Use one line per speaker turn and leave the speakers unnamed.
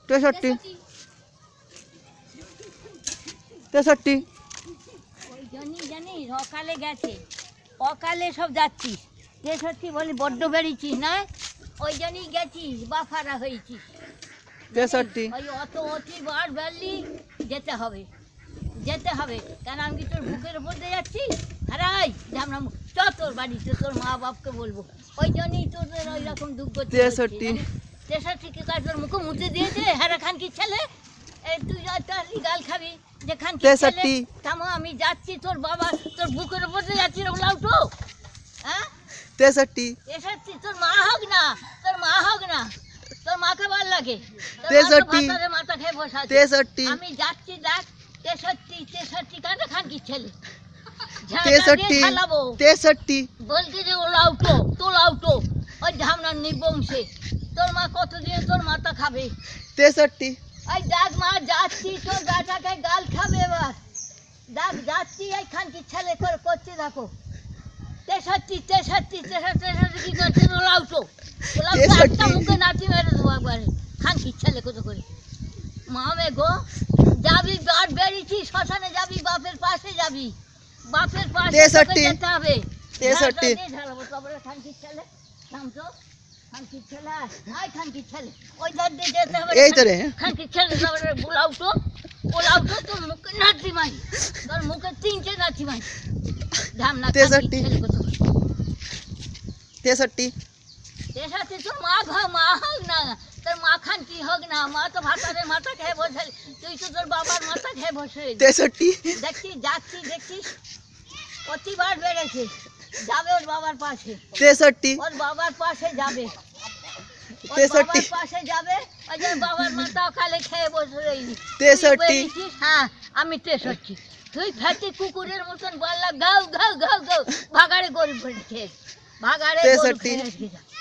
63 63
ওই জানি অকালে গেছে, অকালে সব যাচ্ছিস 63 বলি বড্ড বেরিয়েছিস না, ওই জন্যই গেছিস বাফারা হয়েছিস
63
ওই অতি বার বেরলি যেতে হবে কেন আমি তোর বুকের উপর দিয়ে যাচ্ছি হারাই আমরা তোর বাড়িতে তোর মা বাপকে বলবো, ওই জন্যই তোদের ওই রকম দুঃখ 63 কি কাজ তোর মুখে মুছে দিয়েছে হারা খান কি ছেলে, এই তুই গাল খাবি যে খান কি ছেলে থামো আমি যাচ্ছি তোর বাবা তোর বুকের উপর দিয়ে যাচ্ছি ওগুলা উঠো হ্যাঁ
63
তোর মা হোক না তোর মাকে ভাল লাগে
63
মাথা খেয়ে বসা
63
আমি যাচ্ছি দেখ 63 কাটা খান কি ছেলে
63
বলছি যে ওরা উঠো ওই ঝামনার নিবংশে তোর মা কত দিয়ে তোর মাথা খাবে
63
ওই দেখ মা যাচ্ছি তোর বেটাকে গাল খাবে এবার দেখ যাচ্ছি এই খান কি ছেলে করে করছে দেখো 63 কি করছে ওরা উঠো মুখে নাচি মেরে দেবো একবারে খান কি ছেলে কত করে মামে গো যাবি বাট বেরিয়েছি শ্মশানে যাবি বাপের পাশে যেতে হবে
63
খানকির ছেলে নামতো খানকির ছেলে ওই ধার দিয়ে যেতে হবে
এই তো রে
খানকির ছেলে বোলাও তো তোর মুখে নাচি মাই তোর মুখে 3টে নাচি মাই ধামনা
63
তোর মা হোক না তোর মা খান কি হোক না মা তো ভাতারের মাথা খেয়ে বসে তুই তো তোর বাবার মাথা খেয়ে বসে
63
দেখছিস প্রতিবার বেড়েছে যাবে ওর বাবার পাশে
63
ওর বাবার পাশে যাবে ওই যে বাবার মাথা খালে খেয়ে বসে রইলি
63
হ্যাঁ আমি 63 তুই ফেটি কুকুরের মতন বললা গাও ভাগাড়ে গরিব খেয়ে ভাগাড়ে
63